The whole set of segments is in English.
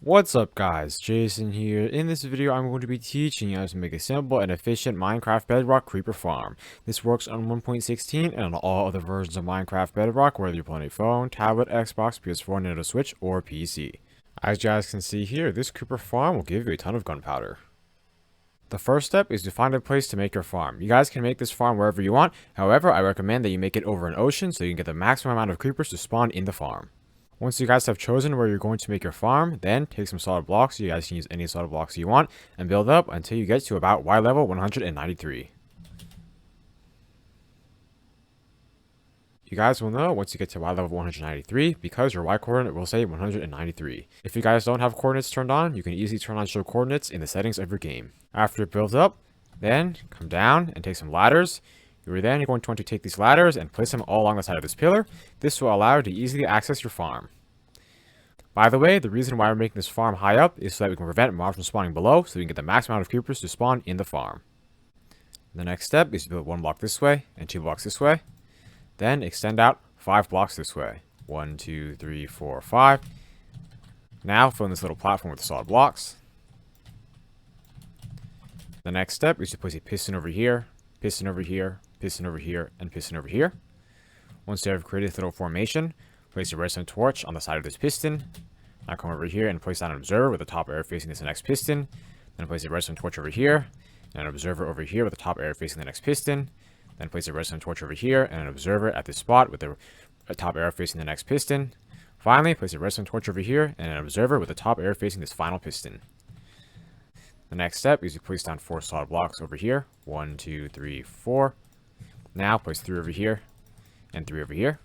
What's up guys, Jason here. In this video I'm going to be teaching you how to make a simple and efficient Minecraft Bedrock creeper farm. This works on 1.16 and on all other versions of Minecraft Bedrock, whether you're playing a phone, tablet, Xbox, PS4, Nintendo Switch, or PC. As you guys can see here, this creeper farm will give you a ton of gunpowder. The first step is to find a place to make your farm. You guys can make this farm wherever you want, however I recommend that you make it over an ocean so you can get the maximum amount of creepers to spawn in the farm. Once you guys have chosen where you're going to make your farm, then take some solid blocks. You guys can use any solid blocks you want and build up until you get to about Y level 193. You guys will know once you get to Y level 193 because your Y coordinate will say 193. If you guys don't have coordinates turned on, you can easily turn on show coordinates in the settings of your game. After it builds up, then come down and take some ladders. You're then going to want to take these ladders and place them all along the side of this pillar. This will allow you to easily access your farm. By the way, the reason why we're making this farm high up is so that we can prevent mobs from spawning below, so we can get the max amount of creepers to spawn in the farm. The next step is to build 1 block this way and 2 blocks this way. Then extend out 5 blocks this way. 1, 2, 3, 4, 5. Now fill in this little platform with solid blocks. The next step is to place a piston over here, piston over here, piston over here, and piston over here. Once you have created this little formation, place a redstone torch on the side of this piston. Now come over here and place down an observer with the top arrow facing this next piston. Then place a redstone torch over here, and an observer over here with the top arrow facing the next piston. Then place a redstone torch over here, and an observer at this spot with the top arrow facing the next piston. Finally, place a redstone torch over here, and an observer with the top arrow facing this final piston. The next step is to place down 4 solid blocks over here. 1, 2, 3, 4. Now place 3 over here and 3 over here.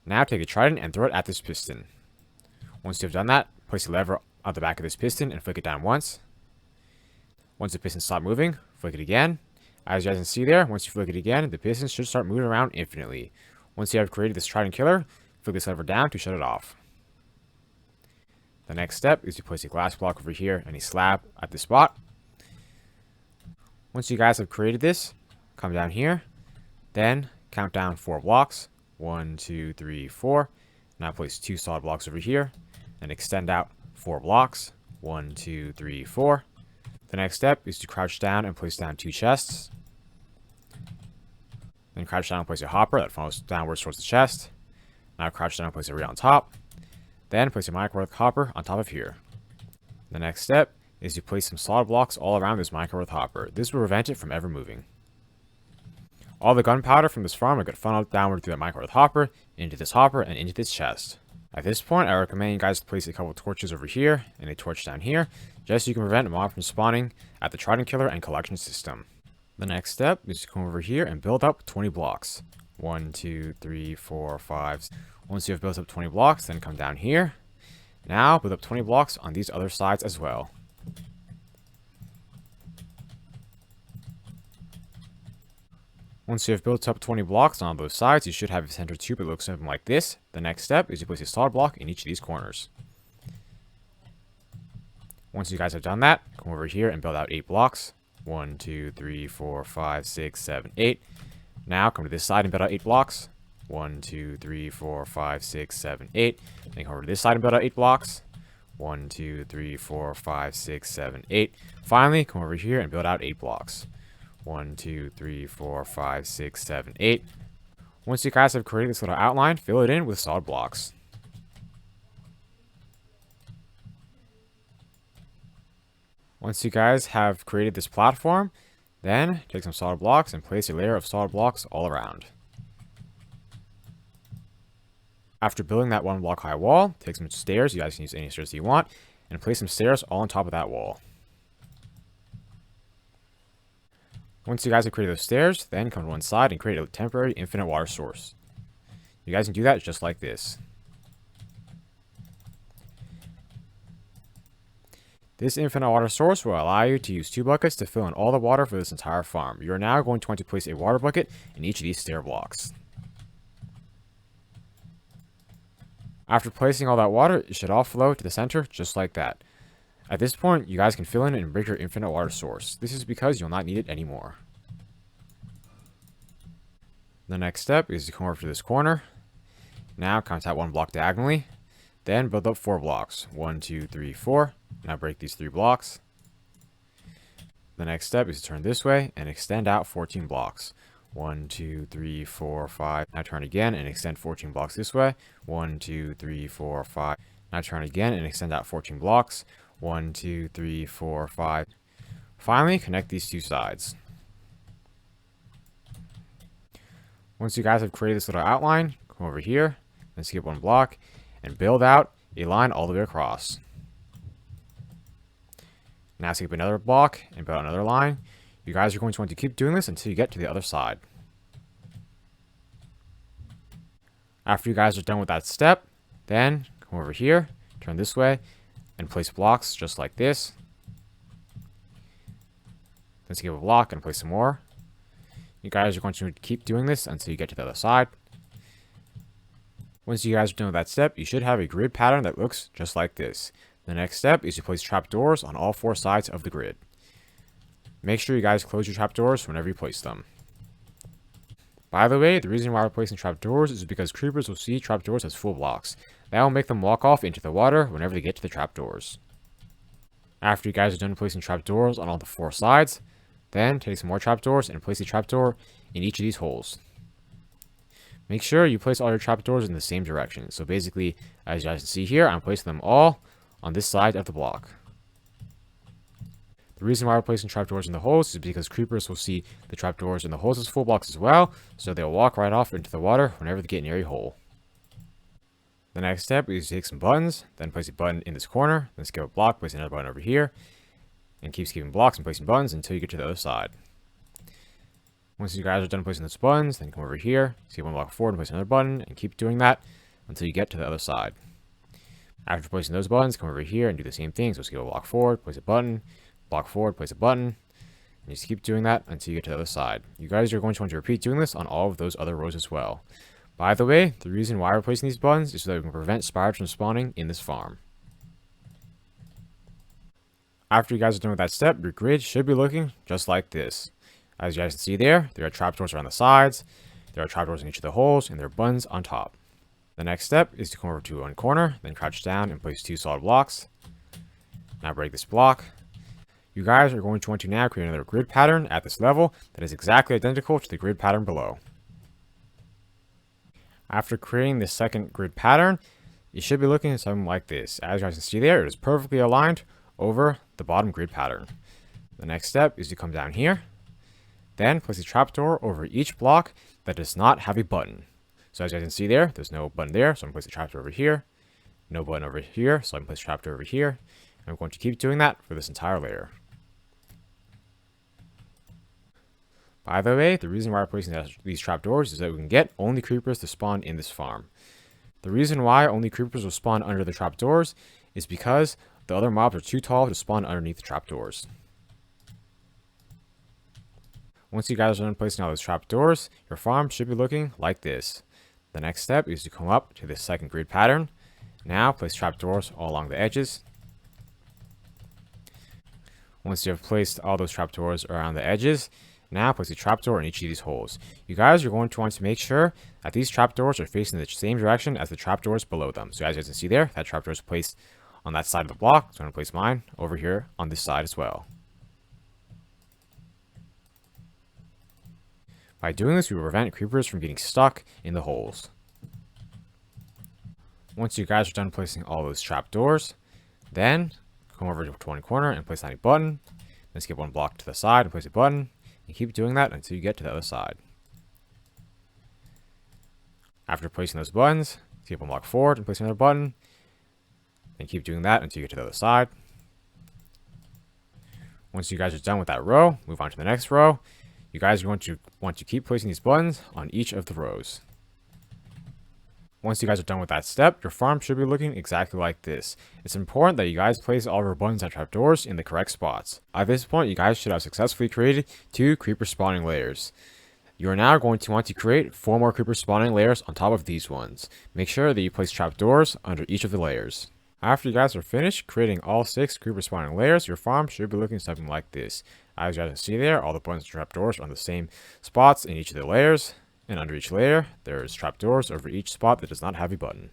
Now take a trident and throw it at this piston. Once you have done that, place a lever on the back of this piston and flick it down once. Once the piston stops moving, flick it again. As you guys can see there, once you flick it again, the piston should start moving around infinitely. Once you have created this trident killer, flick this lever down to shut it off. The next step is to place a glass block over here and a slab at this spot. Once you guys have created this, come down here. Then count down 4 blocks. 1, 2, 3, 4. Now place 2 solid blocks over here and extend out 4 blocks. 1, 2, 3, 4. The next step is to crouch down and place down 2 chests. Then crouch down and place a hopper that funnels downwards towards the chest. Now crouch down and place it right on top. Then place a minecart hopper on top of here. The next step is to place some solid blocks all around this minecart hopper. This will prevent it from ever moving. All the gunpowder from this farm will get funneled downward through that minecart hopper, into this hopper, and into this chest. At this point, I recommend you guys to place a couple torches over here and a torch down here, just so you can prevent a mob from spawning at the trident killer and collection system. The next step is to come over here and build up 20 blocks. 1, 2, 3, 4, 5. Once you have built up 20 blocks, then come down here. Now build up 20 blocks on these other sides as well. Once you have built up 20 blocks on both sides, you should have a center tube that looks something like this. The next step is to place a solid block in each of these corners. Once you guys have done that, come over here and build out 8 blocks. 1, 2, 3, 4, 5, 6, 7, 8. Now come to this side and build out 8 blocks. 1, 2, 3, 4, 5, 6, 7, 8. Then come over to this side and build out 8 blocks. 1, 2, 3, 4, 5, 6, 7, 8. Finally, come over here and build out 8 blocks. 1, 2, 3, 4, 5, 6, 7, 8. Once you guys have created this little outline, fill it in with solid blocks. Once you guys have created this platform, then take some solid blocks and place a layer of solid blocks all around. After building that 1 block high wall, take some stairs, you guys can use any stairs you want, and place some stairs all on top of that wall. Once you guys have created those stairs, then come to one side and create a temporary infinite water source. You guys can do that just like this. This infinite water source will allow you to use 2 buckets to fill in all the water for this entire farm. You are now going to want to place a water bucket in each of these stair blocks. After placing all that water, it should all flow to the center just like that. At this point, you guys can fill in and break your infinite water source. This is because you'll not need it anymore. The next step is to come over to this corner. Now count out 1 block diagonally. Then build up 4 blocks. 1, 2, 3, 4. Now break these 3 blocks. The next step is to turn this way and extend out 14 blocks. 1, 2, 3, 4, 5. Now turn again and extend 14 blocks this way. 1, 2, 3, 4, 5. Now turn again and extend out 14 blocks. 1, 2, 3, 4, 5. Finally, connect these 2 sides. Once you guys have created this little outline, come over here, then skip 1 block, and build out a line all the way across. Now skip another block and build another line. You guys are going to want to keep doing this until you get to the other side. After you guys are done with that step, then come over here, turn this way, and place blocks just like this. Then skip a block and place some more. You guys are going to keep doing this until you get to the other side. Once you guys are done with that step, you should have a grid pattern that looks just like this. The next step is to place trapdoors on all 4 sides of the grid. Make sure you guys close your trapdoors whenever you place them. By the way, the reason why we're placing trapdoors is because creepers will see trapdoors as full blocks. That will make them walk off into the water whenever they get to the trapdoors. After you guys are done placing trapdoors on all the 4 sides, then take some more trapdoors and place a trapdoor in each of these holes. Make sure you place all your trapdoors in the same direction. So basically, as you guys can see here, I'm placing them all on this side of the block. The reason why we're placing trapdoors in the holes is because creepers will see the trapdoors in the holes as full blocks as well, so they'll walk right off into the water whenever they get near a hole. The next step is to take some buttons, then place a button in this corner, then skip a block, place another button over here, and keep skipping blocks and placing buttons until you get to the other side. Once you guys are done placing those buttons, then come over here, skip 1 block forward and place another button, and keep doing that until you get to the other side. After placing those buttons, come over here and do the same thing. So skip a block forward, place a button, block forward, place a button, and you just keep doing that until you get to the other side. You guys are going to want to repeat doing this on all of those other rows as well. By the way, the reason why we're placing these buttons is so that we can prevent spiders from spawning in this farm. After you guys are done with that step, your grid should be looking just like this. As you guys can see there are trapdoors around the sides, there are trapdoors in each of the holes, and there are buttons on top. The next step is to come over to one corner, then crouch down and place 2 solid blocks. Now break this block. You guys are going to want to now create another grid pattern at this level that is exactly identical to the grid pattern below. After creating this second grid pattern, it should be looking something like this. As you guys can see there, it is perfectly aligned over the bottom grid pattern. The next step is to come down here, then place a trapdoor over each block that does not have a button. So as you guys can see there, there's no button there, so I'm going to place a trapdoor over here. No button over here, so I'm going to place a trapdoor over here. And I'm going to keep doing that for this entire layer. By the way, the reason why we're placing these trapdoors is that we can get only creepers to spawn in this farm. The reason why only creepers will spawn under the trapdoors is because the other mobs are too tall to spawn underneath the trapdoors. Once you guys are done placing all those trapdoors, your farm should be looking like this. The next step is to come up to this second grid pattern. Now place trapdoors all along the edges. Once you have placed all those trapdoors around the edges, now place a trapdoor in each of these holes. You guys are going to want to make sure that these trapdoors are facing the same direction as the trapdoors below them. So as you can see there, that trapdoor is placed on that side of the block. So I'm going to place mine over here on this side as well. By doing this, we will prevent creepers from getting stuck in the holes. Once you guys are done placing all those trapdoors, then come over to one corner and place down a button. Then skip 1 block to the side and place a button. And keep doing that until you get to the other side. After placing those buttons, skip 1 block forward and place another button. And keep doing that until you get to the other side. Once you guys are done with that row, move on to the next row. You guys are going to want to keep placing these buttons on each of the rows. Once you guys are done with that step, your farm should be looking exactly like this. It's important that you guys place all of your buttons and trapdoors in the correct spots. At this point, you guys should have successfully created 2 creeper spawning layers. You are now going to want to create 4 more creeper spawning layers on top of these ones. Make sure that you place trapdoors under each of the layers. After you guys are finished creating all 6 creeper spawning layers, your farm should be looking something like this. As you guys can see there, all the buttons and trapdoors are on the same spots in each of the layers. And under each layer, there's trapdoors over each spot that does not have a button.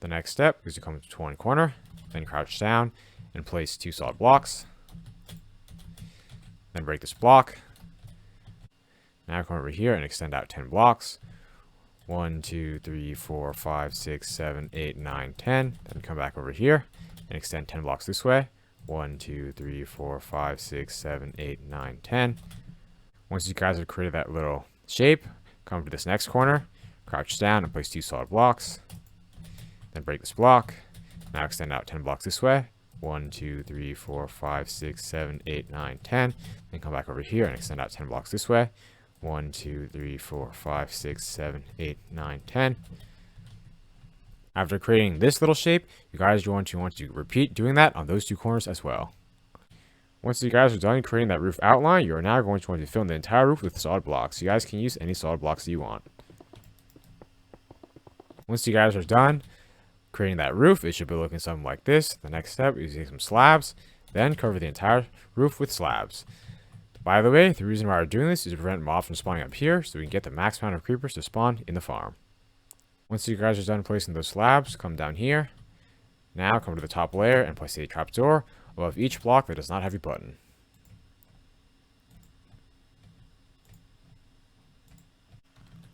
The next step is to come to one corner, then crouch down and place 2 solid blocks. Then break this block. Now come over here and extend out 10 blocks. 1, 2, 3, 4, 5, 6, 7, 8, 9, 10. Then come back over here and extend 10 blocks this way. 1, 2, 3, 4, 5, 6, 7, 8, 9, 10. Once you guys have created that little shape, come to this next corner, crouch down and place 2 solid blocks. Then break this block. Now extend out 10 blocks this way. 1, 2, 3, 4, 5, 6, 7, 8, 9, 10. Then come back over here and extend out 10 blocks this way. 1, 2, 3, 4, 5, 6, 7, 8, 9, 10. After creating this little shape, you guys want to repeat doing that on those 2 corners as well. Once you guys are done creating that roof outline, you are now going to want to fill in the entire roof with solid blocks. You guys can use any solid blocks that you want. Once you guys are done creating that roof, it should be looking something like this. The next step is using some slabs, then cover the entire roof with slabs. By the way, the reason why we're doing this is to prevent mobs from spawning up here, so we can get the max amount of creepers to spawn in the farm. Once you guys are done placing those slabs, come down here. Now come to the top layer and place a trapdoor above each block that does not have a button.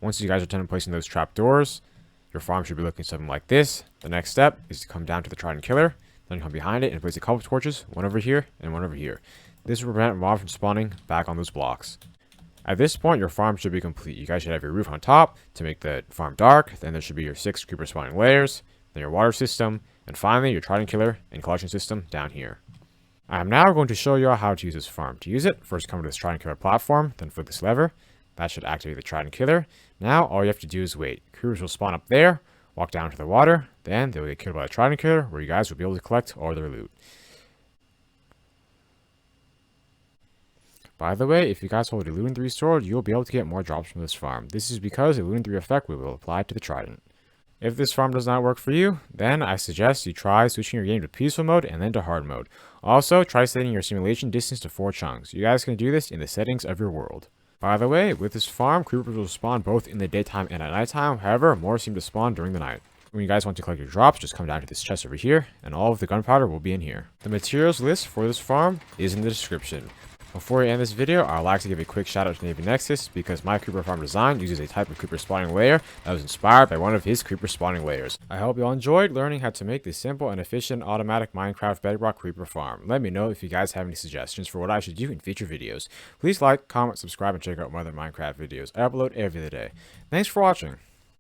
Once you guys are done placing those trapdoors, your farm should be looking something like this. The next step is to come down to the trident killer, then come behind it and place a couple of torches, one over here and one over here. This will prevent mobs from spawning back on those blocks. At this point, your farm should be complete. You guys should have your roof on top to make the farm dark. Then there should be your 6 creeper spawning layers, then your water system, and finally your trident killer and collection system down here. I am now going to show you how to use this farm. To use it, first come to this trident killer platform, then flip this lever. That should activate the trident killer. Now all you have to do is wait. Creepers will spawn up there, walk down to the water, then they will get killed by the trident killer, where you guys will be able to collect all their loot. By the way, if you guys hold a Loot 3 sword, you'll be able to get more drops from this farm. This is because a Loot 3 effect will apply to the trident. If this farm does not work for you, then I suggest you try switching your game to peaceful mode and then to hard mode. Also, try setting your simulation distance to 4 chunks. You guys can do this in the settings of your world. By the way, with this farm, creepers will spawn both in the daytime and at nighttime. However, more seem to spawn during the night. When you guys want to collect your drops, just come down to this chest over here, and all of the gunpowder will be in here. The materials list for this farm is in the description. Before we end this video, I'd like to give a quick shout out to NavyNexus because my creeper farm design uses a type of creeper spawning layer that was inspired by one of his creeper spawning layers. I hope you all enjoyed learning how to make this simple and efficient automatic Minecraft Bedrock creeper farm. Let me know if you guys have any suggestions for what I should do in future videos. Please like, comment, subscribe, and check out my other Minecraft videos. I upload every other day. Thanks for watching.